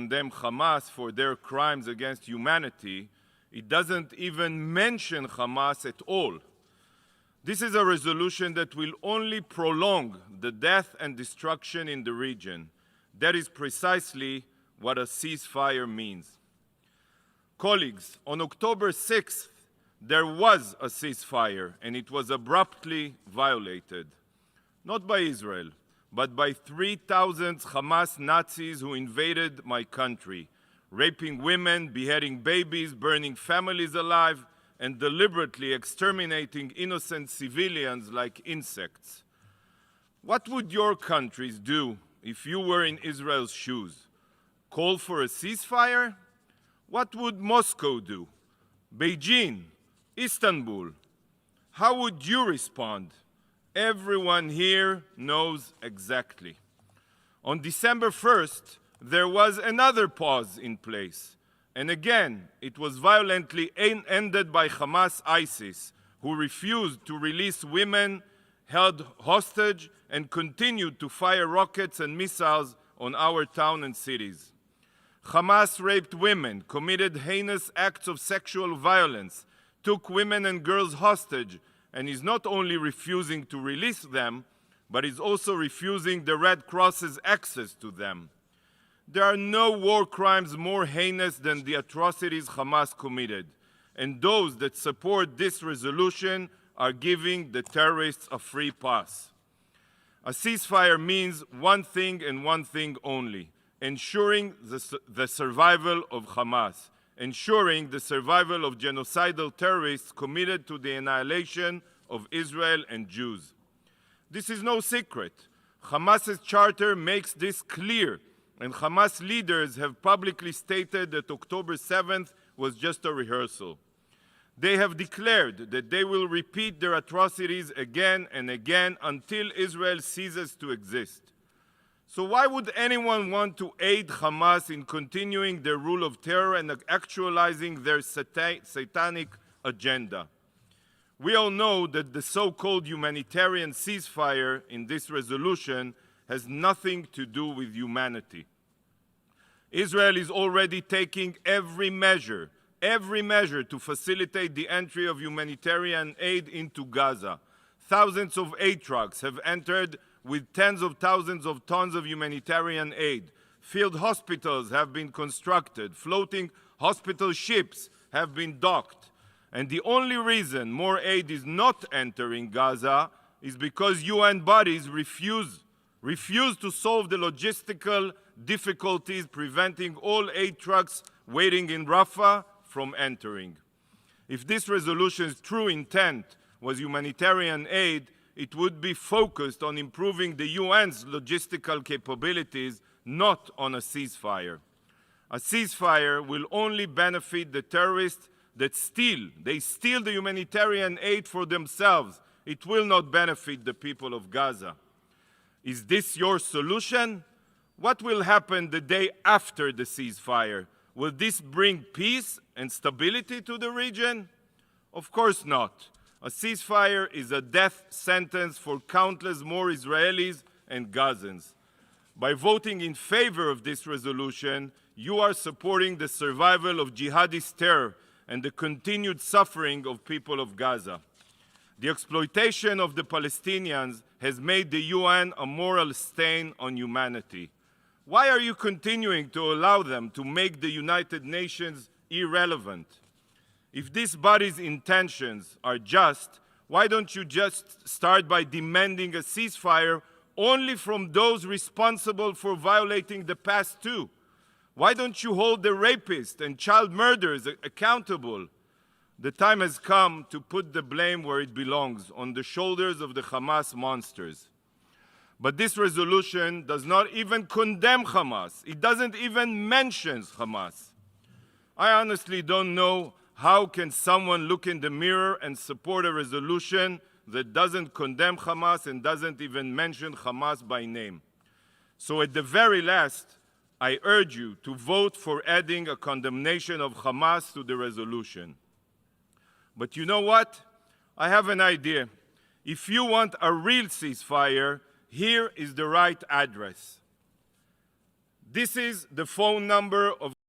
condemn Hamas for their crimes against humanity, it doesn't even mention Hamas at all. This is a resolution that will only prolong the death and destruction in the region. That is precisely what a ceasefire means. Colleagues, on October 6th, there was a ceasefire, and it was abruptly violated. Not by Israel, but by 3,000 Hamas Nazis who invaded my country, raping women, beheading babies, burning families alive, and deliberately exterminating innocent civilians like insects. What would your countries do if you were in Israel's shoes? Call for a ceasefire? What would Moscow do? Beijing? Istanbul? How would you respond? Everyone here knows exactly. On December 1st, there was another pause in place. And again, it was violently ended by Hamas ISIS, who refused to release women held hostage and continued to fire rockets and missiles on our town and cities. Hamas raped women, committed heinous acts of sexual violence, took women and girls hostage, and is not only refusing to release them, but is also refusing the Red Cross's access to them. There are no war crimes more heinous than the atrocities Hamas committed, and those that support this resolution are giving the terrorists a free pass. A ceasefire means one thing and one thing only: ensuring the survival of Hamas, ensuring the survival of genocidal terrorists committed to the annihilation of Israel and Jews. This is no secret. Hamas's charter makes this clear, and Hamas leaders have publicly stated that October 7th was just a rehearsal. They have declared that they will repeat their atrocities again and again until Israel ceases to exist. So why would anyone want to aid Hamas in continuing their rule of terror and actualizing their satanic agenda? We all know that the so-called humanitarian ceasefire in this resolution has nothing to do with humanity. Israel is already taking every measure to facilitate the entry of humanitarian aid into Gaza. Thousands of aid trucks have entered with tens of thousands of tons of humanitarian aid. Field hospitals have been constructed. Floating hospital ships have been docked. And the only reason more aid is not entering Gaza is because UN bodies refuse to solve the logistical difficulties preventing all aid trucks waiting in Rafah from entering. If this resolution's true intent was humanitarian aid, it would be focused on improving the UN's logistical capabilities, not on a ceasefire. A ceasefire will only benefit the terrorists that steal the humanitarian aid for themselves. It will not benefit the people of Gaza. Is this your solution? What will happen the day after the ceasefire? Will this bring peace and stability to the region? Of course not. A ceasefire is a death sentence for countless more Israelis and Gazans. By voting in favor of this resolution, you are supporting the survival of jihadist terror and the continued suffering of people of Gaza. The exploitation of the Palestinians has made the UN a moral stain on humanity. Why are you continuing to allow them to make the United Nations irrelevant? If this body's intentions are just, why don't you just start by demanding a ceasefire only from those responsible for violating the past too? Why don't you hold the rapists and child murderers accountable? The time has come to put the blame where it belongs, on the shoulders of the Hamas monsters. But this resolution does not even condemn Hamas. It doesn't even mention Hamas. I honestly don't know how can someone look in the mirror and support a resolution that doesn't condemn Hamas and doesn't even mention Hamas by name. So at the very last, I urge you to vote for adding a condemnation of Hamas to the resolution. But you know what? I have an idea. If you want a real ceasefire, here is the right address. This is the phone number of